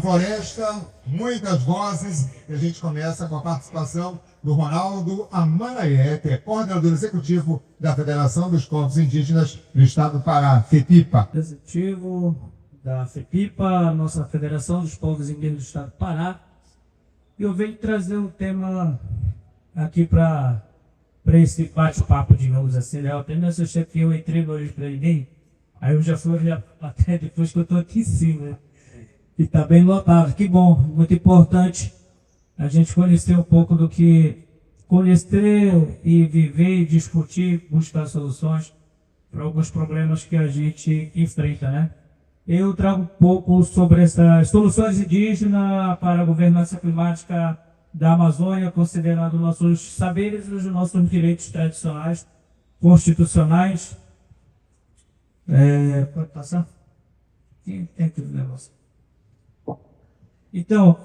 floresta, muitas vozes, e a gente começa com a participação do Ronaldo Amanaé, que é coordenador executivo da Federação dos Povos Indígenas do Estado do Pará, FEPIPA. Executivo da FEPIPA, nossa Federação dos Povos Indígenas do Estado do Pará. E eu venho trazer um tema aqui para esse bate-papo, digamos assim. Eu até me assustei que eu entrei no hoje para ninguém, aí eu já fui até depois que eu estou aqui em cima, né? E está bem lotado. Que bom, muito importante a gente conhecer um pouco do que conhecer e viver e discutir, buscar soluções para alguns problemas que a gente enfrenta, né? Eu trago um pouco sobre essas soluções indígenas para a governança climática da Amazônia, considerando nossos saberes e os nossos direitos tradicionais, constitucionais. Pode passar? Tem aqui o negócio. Então,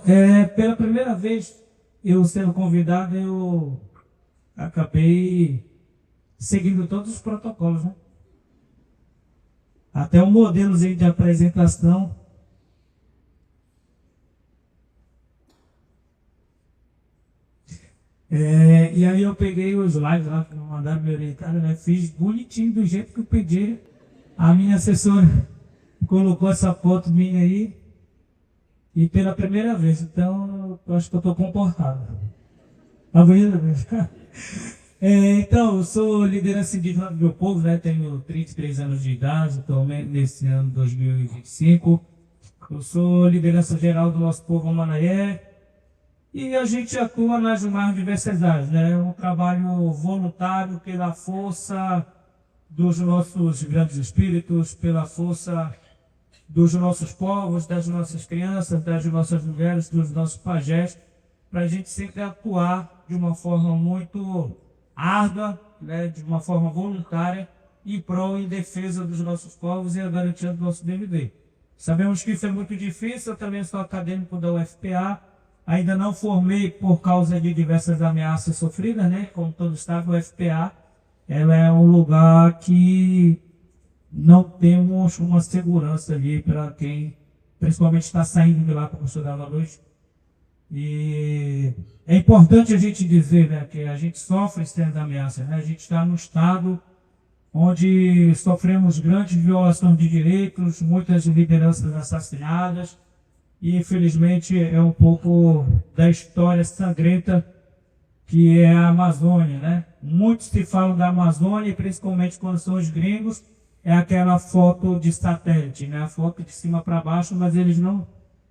pela primeira vez, eu sendo convidado, eu acabei seguindo todos os protocolos, né? Até um modelozinho de apresentação. E aí eu peguei os slides lá que me mandaram me orientar, né? Fiz bonitinho do jeito que eu pedi. A minha assessora colocou essa foto minha aí. E pela primeira vez, então eu acho que eu estou comportado. Tá vendo? Então, eu sou liderança indígena do meu povo, né? Tenho 33 anos de idade, atualmente nesse ano 2025. Eu sou liderança geral do nosso povo Amanaé. E a gente atua nas mais diversas áreas, né? É um trabalho voluntário pela força dos nossos grandes espíritos, pela força dos nossos povos, das nossas crianças, das nossas mulheres, dos nossos pajés, para a gente sempre atuar de uma forma muito árdua, né, de uma forma voluntária, em prol e defesa dos nossos povos e a garantia do nosso dever. Sabemos que isso é muito difícil, eu também sou acadêmico da UFPA, ainda não formei por causa de diversas ameaças sofridas, né, como todos sabem, a UFPA ela é um lugar que não temos uma segurança ali para quem, principalmente, está saindo de lá para estudar à noite. E é importante a gente dizer, né, que a gente sofre sendo ameaça, né? A gente está num estado onde sofremos grandes violações de direitos, muitas lideranças assassinadas, e infelizmente é um pouco da história sangrenta que é a Amazônia, né? Muitos se falam da Amazônia, principalmente quando são os gringos, é aquela foto de satélite, né? A foto de cima para baixo, mas eles não...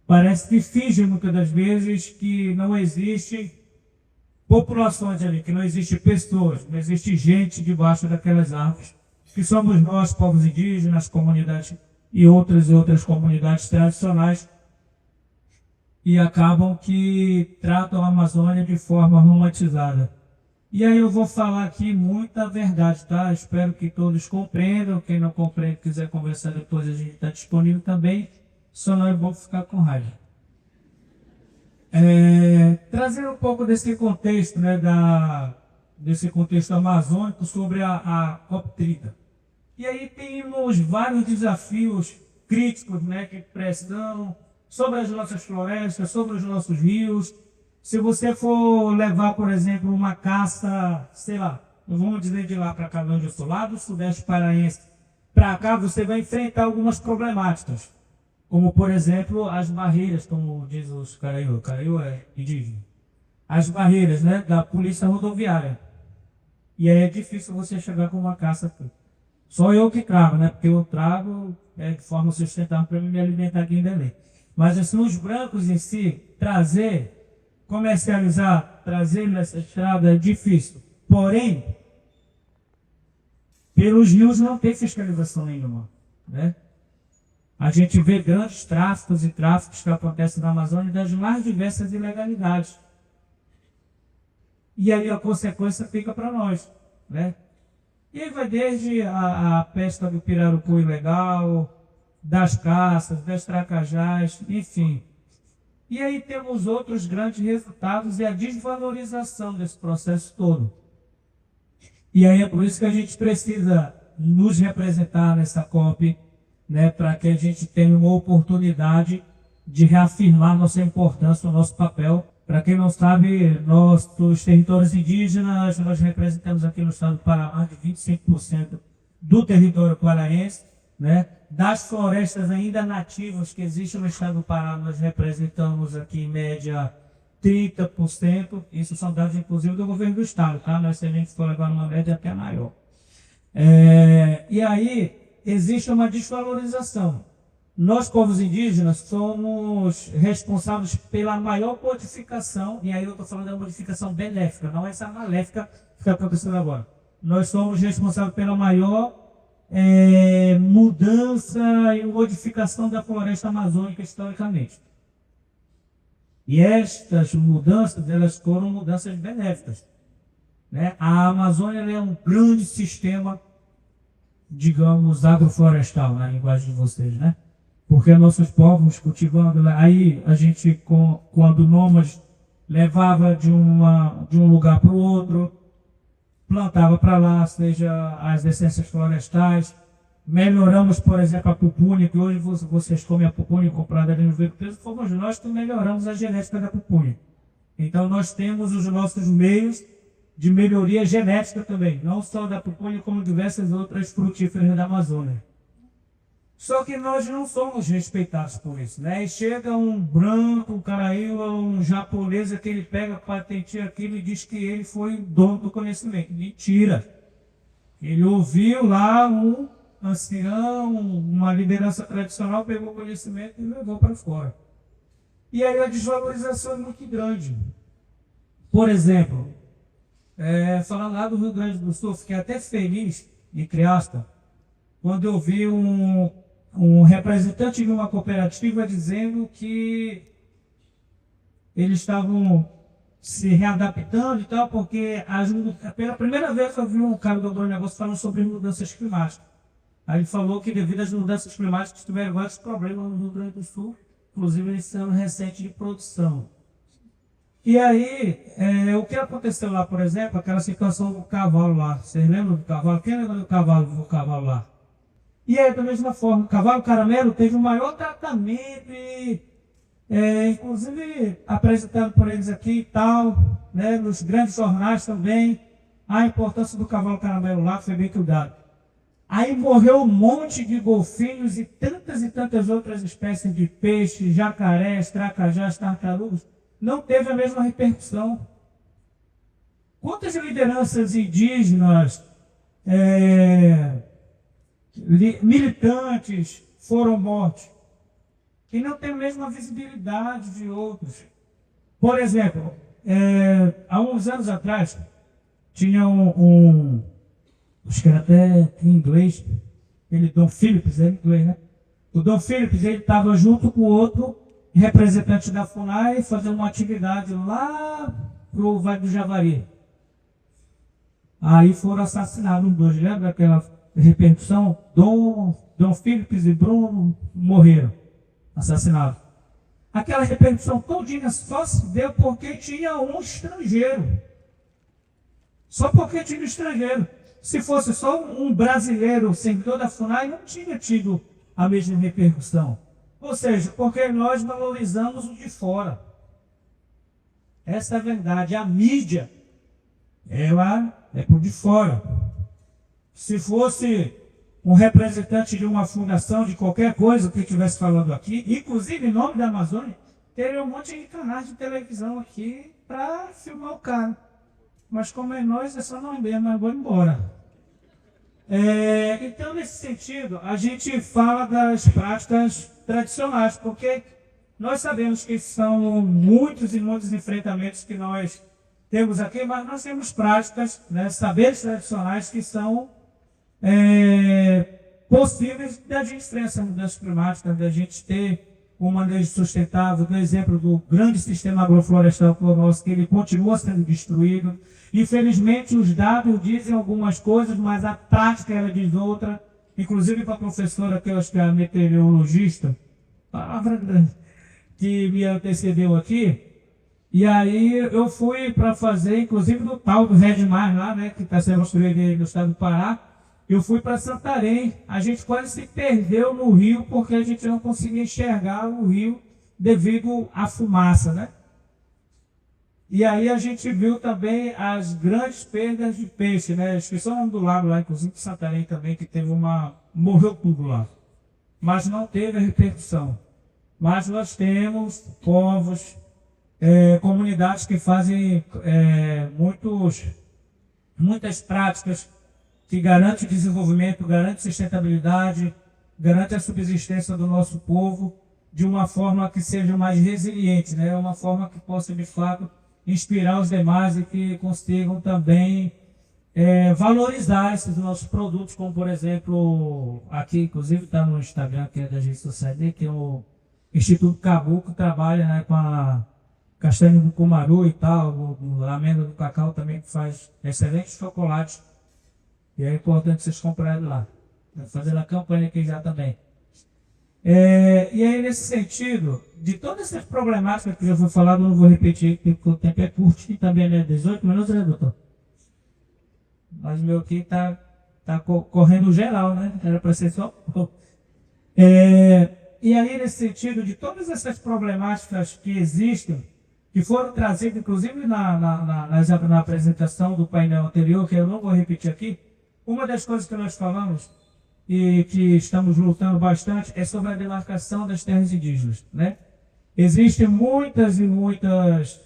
Parece que fingem muitas das vezes que não existe populações ali, que não existe pessoas, não existe gente debaixo daquelas árvores, que somos nós, povos indígenas, comunidades e outras comunidades tradicionais, e acabam que tratam a Amazônia de forma romantizada. E aí eu vou falar aqui muita verdade, tá? Espero que todos compreendam. Quem não compreende, quiser conversar depois, a gente está disponível também. Só não é bom ficar com raiva. Trazer um pouco desse contexto, né, desse contexto amazônico sobre a COP30. E aí temos vários desafios críticos, né, que precisam sobre as nossas florestas, sobre os nossos rios. Se você for levar, por exemplo, uma caça, sei lá, vamos dizer de lá para cá, onde eu sou, lá do Sudeste Paraense, para cá você vai enfrentar algumas problemáticas, como, por exemplo, as barreiras, como diz os Caraiô. Caraiô é indígena. As barreiras, né, da polícia rodoviária. E aí é difícil você chegar com uma caça aqui. Só eu que trago, né, porque eu trago de forma sustentável para me alimentar aqui em Belém. Mas assim, os brancos em si, comercializar, trazer nessa estrada é difícil. Porém, pelos rios não tem fiscalização nenhuma, né? A gente vê grandes tráficos e tráficos que acontecem na Amazônia das mais diversas ilegalidades. E aí a consequência fica para nós, né? E aí vai desde a pesca do pirarucu ilegal, das caças, das tracajás, enfim. E aí temos outros grandes resultados e a desvalorização desse processo todo. E aí é por isso que a gente precisa nos representar nessa COP, né, para que a gente tenha uma oportunidade de reafirmar nossa importância, o nosso papel. Para quem não sabe, nós, dos territórios indígenas, nós representamos aqui no estado do Pará mais de 25% do território paraense, né? Das florestas ainda nativas que existem no estado do Pará, nós representamos aqui em média 30%. Isso são dados, inclusive, do governo do estado, tá? Nós, se a gente for levar uma média até maior. E aí, existe uma desvalorização. Nós, povos indígenas, somos responsáveis pela maior modificação, e aí eu estou falando da modificação benéfica, não essa maléfica que está acontecendo agora. Nós somos responsáveis pela maior mudança e modificação da floresta amazônica historicamente. E estas mudanças, elas foram mudanças benéficas, né? A Amazônia é um grande sistema, digamos, agroflorestal, na linguagem de vocês, né? Porque nossos povos cultivando, aí a gente, quando nômades, levava de um lugar para o outro, plantava para lá, seja as essências florestais. Melhoramos, por exemplo, a pupunha, que hoje vocês comem a pupunha comprada ali no Rio Preto, fomos nós que melhoramos a genética da pupunha. Então nós temos os nossos meios de melhoria genética também, não só da pupunha, como diversas outras frutíferas da Amazônia. Só que nós não somos respeitados por isso, né? E chega um branco, um caraíba, um japonês, que ele pega, patenteia aquilo e diz que ele foi o dono do conhecimento. Mentira! Ele ouviu lá um ancião, uma liderança tradicional, pegou o conhecimento e levou para fora. E aí a desvalorização é muito grande. Por exemplo, falando lá do Rio Grande do Sul, fiquei até feliz, entre aspas, quando eu vi um representante de uma cooperativa dizendo que eles estavam se readaptando e tal, porque pela primeira vez eu vi um cara do agronegócio falando sobre mudanças climáticas. Aí ele falou que devido às mudanças climáticas tiveram vários problemas no Rio Grande do Sul, inclusive nesse ano recente de produção. E aí, o que aconteceu lá, por exemplo, aquela situação do cavalo lá. Vocês lembram do cavalo? Quem lembra do cavalo lá? E aí, da mesma forma, o cavalo caramelo teve o maior tratamento, inclusive apresentado por eles aqui e tal, né, nos grandes jornais também, a importância do cavalo caramelo lá foi bem cuidado. Aí morreu um monte de golfinhos e tantas outras espécies de peixes, jacarés, tracajás, tartarugas. Não teve a mesma repercussão. Quantas lideranças indígenas, militantes foram mortos, que não tem a mesma visibilidade de outros? Por exemplo, há uns anos atrás, tinha acho que era até em inglês, Dom Phillips, é inglês, né? O Dom Phillips, ele estava junto com outro representante da FUNAI fazendo uma atividade lá pro Vale do Javari. Aí foram assassinados os dois, lembra daquela repercussão? Dom Phillips e Bruno morreram, assassinados. Aquela repercussão todinha só se deu porque tinha um estrangeiro. Só porque tinha um estrangeiro. Se fosse só um brasileiro seguidor da FUNAI, não tinha tido a mesma repercussão. Ou seja, porque nós valorizamos o de fora. Essa é a verdade. A mídia, ela é por de fora. Se fosse um representante de uma fundação, de qualquer coisa que estivesse falando aqui, inclusive em nome da Amazônia, teria um monte de canais de televisão aqui para filmar o cara. Mas como é nós, é só não ver, mas vou embora. Então, nesse sentido, a gente fala das práticas tradicionais, porque nós sabemos que são muitos e muitos enfrentamentos que nós temos aqui, mas nós temos práticas, né, saberes tradicionais que são possíveis da gente ter essa mudança climática, da gente ter um manejo sustentável, do exemplo do grande sistema agroflorestal nosso, que ele continua sendo destruído. Infelizmente, os dados dizem algumas coisas, mas a prática ela diz outra. Inclusive para a professora, que eu acho que é a meteorologista, palavra que me antecedeu aqui. E aí eu fui para fazer, inclusive do tal do Redmar lá, né, que está sendo construído no estado do Pará. Eu fui para Santarém. A gente quase se perdeu no rio, porque a gente não conseguia enxergar o rio devido à fumaça, né? E aí a gente viu também as grandes perdas de peixe, né? Esqueci o nome do lago lá, inclusive em Santarém também, que teve morreu tudo lá. Mas não teve a repercussão. Mas nós temos povos, comunidades que fazem muitas práticas que garantem o desenvolvimento, garantem a sustentabilidade, garantem a subsistência do nosso povo de uma forma que seja mais resiliente, né? Uma forma que possa, de fato, inspirar os demais e que consigam também valorizar esses nossos produtos, como, por exemplo, aqui, inclusive, está no Instagram, que é da Agência Sociedade, que é o Instituto Cabu, que trabalha, né, com a castanha do cumaru e tal, a amêndoa do cacau também, que faz excelentes chocolates. E é importante vocês comprarem lá. Fazendo a campanha aqui já também. E aí, nesse sentido, de todas essas problemáticas que eu já fui falado, não vou repetir, porque o tempo é curto e também é 18 minutos, né, doutor? Mas o meu aqui está correndo geral, né? Era para ser só. E aí, nesse sentido, de todas essas problemáticas que existem, que foram trazidas, inclusive, na apresentação do painel anterior, que eu não vou repetir aqui, uma das coisas que nós falamos e que estamos lutando bastante é sobre a demarcação das terras indígenas, né? Existem muitas e muitas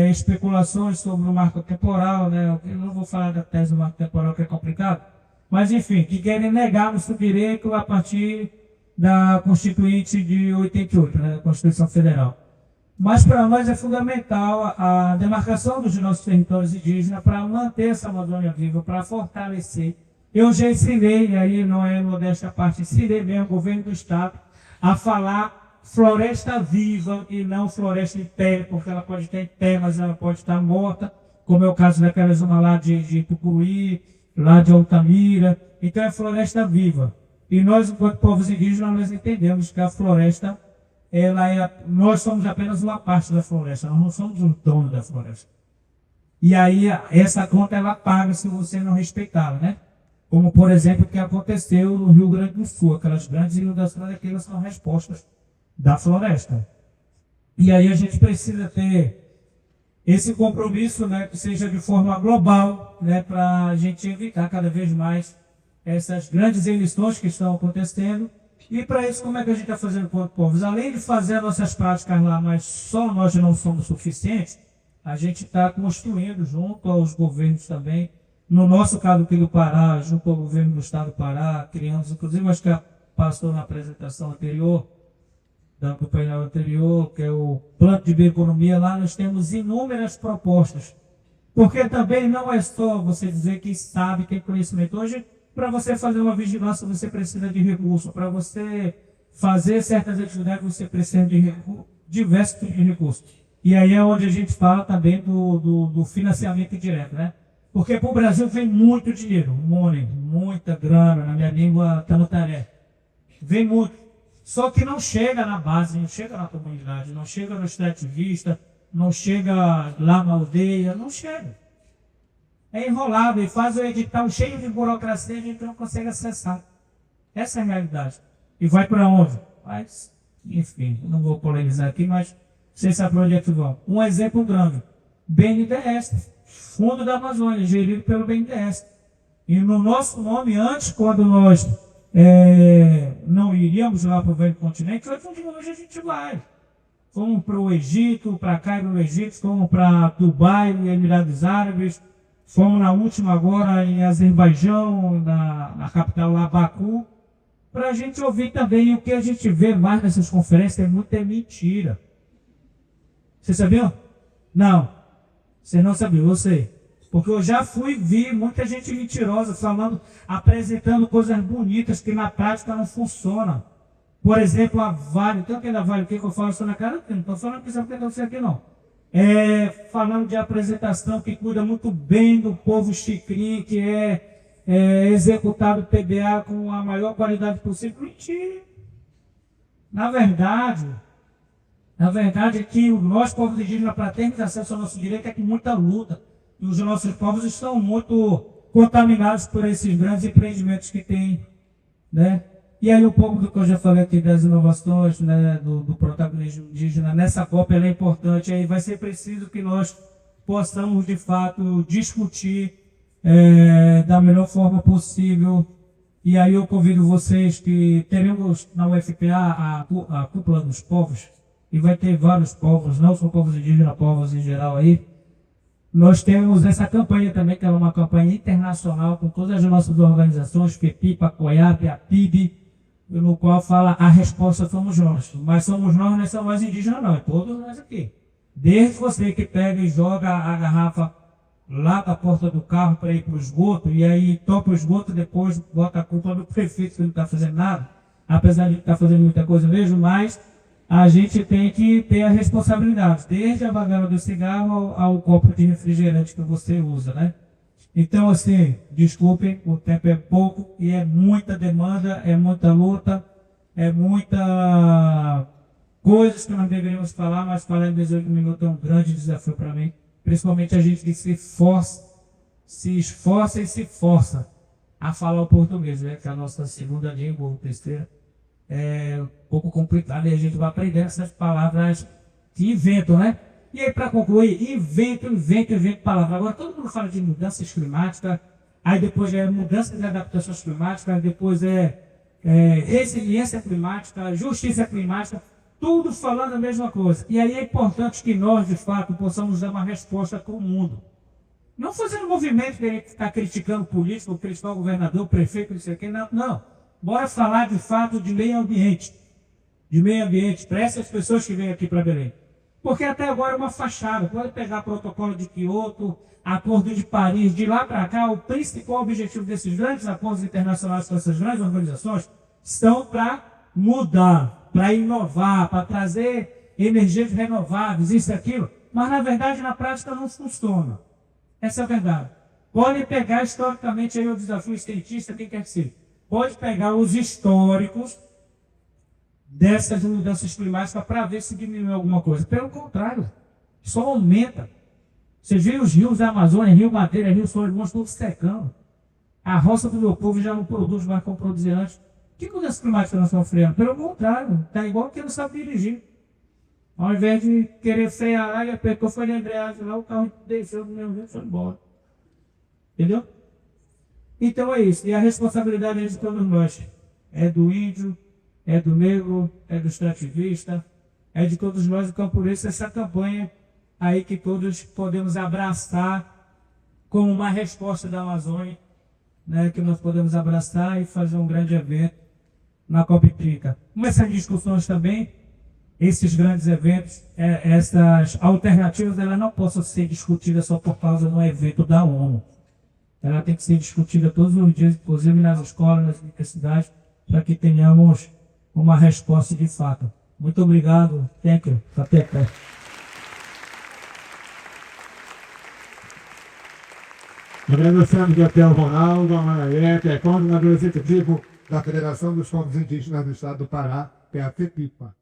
especulações sobre o marco temporal, né? Eu não vou falar da tese do marco temporal, que é complicado, mas enfim, que querem negar o seu direito a partir da Constituinte de 88, né? Da Constituição Federal. Mas para nós é fundamental a demarcação dos nossos territórios indígenas para manter essa Amazônia viva, para fortalecer. Eu já ensinei, e aí não é modéstia à parte, ensinei mesmo o governo do Estado a falar floresta viva e não floresta em pé, porque ela pode estar em pé, mas ela pode estar morta, como é o caso daquela zona lá de Tucuruí, lá de Altamira. Então é floresta viva. E nós, enquanto povos indígenas, nós entendemos que a floresta, nós somos apenas uma parte da floresta, nós não somos o dono da floresta. E aí essa conta ela paga se você não respeitá-la, né? Como, por exemplo, o que aconteceu no Rio Grande do Sul, aquelas grandes inundações, aquelas são respostas da floresta. E aí a gente precisa ter esse compromisso, né, que seja de forma global, né, para a gente evitar cada vez mais essas grandes emissões que estão acontecendo. E para isso, como é que a gente está fazendo com os povos? Além de fazer nossas práticas lá, mas só nós não somos suficientes, a gente está construindo junto aos governos também. No nosso caso aqui do Pará, junto ao governo do Estado do Pará, criamos, inclusive, acho que passou na apresentação anterior, do painel anterior, que é o Plano de Bioeconomia. Lá nós temos inúmeras propostas. Porque também não é só você dizer que sabe, tem conhecimento. Hoje, para você fazer uma vigilância, você precisa de recursos. Para você fazer certas atividades, você precisa de diversos tipos de recursos. E aí é onde a gente fala também do financiamento indireto, né? Porque para o Brasil vem muito dinheiro, muita grana, na minha língua, tamantaré. Vem muito. Só que não chega na base, não chega na comunidade, não chega no extrativista, não chega lá na aldeia, não chega. É enrolado e faz o edital cheio de burocracia e a gente não consegue acessar. Essa é a realidade. E vai para onde? Mas, enfim, não vou polemizar aqui, mas vocês sabem para onde é que vão. Um exemplo grande. BNDES, Fundo da Amazônia, gerido pelo BNDES. E no nosso nome, antes, quando nós não iríamos lá para o velho continente, hoje a gente vai. Fomos para o Egito, para Cairo no Egito, fomos para Dubai, Emirados Árabes, fomos na última agora em Azerbaijão, na capital lá, Baku, para a gente ouvir também. O que a gente vê mais nessas conferências é mentira. Vocês sabiam? Não. Vocês não sabiam, eu sei. Porque eu já vi muita gente mentirosa falando, apresentando coisas bonitas que na prática não funcionam. Por exemplo, a Vale. Tem alguém da Vale aqui que eu falo só na cara? Não estou falando que isso aconteceu aqui, não. Falando de apresentação que cuida muito bem do povo xicrim, que executado PBA com a maior qualidade possível. Mentira. Na verdade é que nós, povos indígenas, para termos acesso ao nosso direito, é com muita luta. E os nossos povos estão muito contaminados por esses grandes empreendimentos que tem, né? E aí um pouco do que eu já falei aqui das inovações, né, do protagonismo indígena nessa Copa, ela é importante. Aí vai ser preciso que nós possamos, de fato, discutir da melhor forma possível. E aí eu convido vocês que teremos na UFPA a Cúpula dos Povos, e vai ter vários povos, não só povos indígenas, povos em geral aí. Nós temos essa campanha também, que é uma campanha internacional com todas as nossas organizações, FEPIP, COIAP, a PIB, no qual fala a resposta somos nós. Mas somos nós, não é só nós indígenas não, é todos nós aqui. Desde você que pega e joga a garrafa lá da porta do carro para ir para o esgoto, e aí topa o esgoto, depois bota a culpa no prefeito que não está fazendo nada, apesar de estar fazendo muita coisa mesmo, mas a gente tem que ter a responsabilidade, desde a bagana do cigarro ao copo de refrigerante que você usa, né? Então, assim, desculpem, o tempo é pouco e é muita demanda, é muita luta, é muita coisas que nós deveríamos falar, mas falar em 18 minutos é um grande desafio para mim. Principalmente a gente que se esforça e se força a falar o português, né? Que é a nossa segunda língua, ou terceira. É um pouco complicado e a gente vai aprendendo essas palavras que inventam, né? E aí, para concluir, invento palavras. Agora, todo mundo fala de mudanças climáticas, aí depois é mudanças e adaptações climáticas, depois resiliência climática, justiça climática, tudo falando a mesma coisa. E aí é importante que nós, de fato, possamos dar uma resposta para o mundo. Não fazendo movimento que a gente está criticando o político, criticar o governador, o prefeito, não sei o quê, não. Bora falar, de fato, de meio ambiente. De meio ambiente, para essas pessoas que vêm aqui para Belém. Porque até agora é uma fachada. Pode pegar protocolo de Quioto, acordo de Paris, de lá para cá, o principal objetivo desses grandes acordos internacionais com essas grandes organizações são para mudar, para inovar, para trazer energias renováveis, isso e aquilo. Mas, na verdade, na prática não funciona. Essa é a verdade. Pode pegar historicamente aí o desafio cientista, quem quer que seja. Pode pegar os históricos dessas mudanças climáticas para ver se diminui alguma coisa. Pelo contrário, só aumenta. Você vê os rios da Amazônia, Rio Madeira, Rio Solimões, todos secando. A roça do meu povo já não produz mais como produzia antes. Que mudança climática nós estamos freando? Pelo contrário, está igual quem não sabe dirigir. Ao invés de querer frear, ele apertou, foi na embreagem lá, o carro desceu do meu jeito e foi embora. Entendeu? Então é isso. E a responsabilidade é de todos nós. É do índio, é do negro, é do extrativista, é de todos nós. Então, por isso, essa campanha aí que todos podemos abraçar como uma resposta da Amazônia, né, que nós podemos abraçar e fazer um grande evento na COP30. Com essas discussões também, esses grandes eventos, essas alternativas, elas não possam ser discutidas só por causa de um evento da ONU. Ela tem que ser discutida todos os dias, inclusive nas escolas, nas universidades, para que tenhamos uma resposta de fato. Muito obrigado. Thank you. Até perto. Agradecemos aqui ao Ronaldo Amanaé, que é coordenador executivo da Federação dos Povos Indígenas do Estado do Pará, que é a FEPIPA.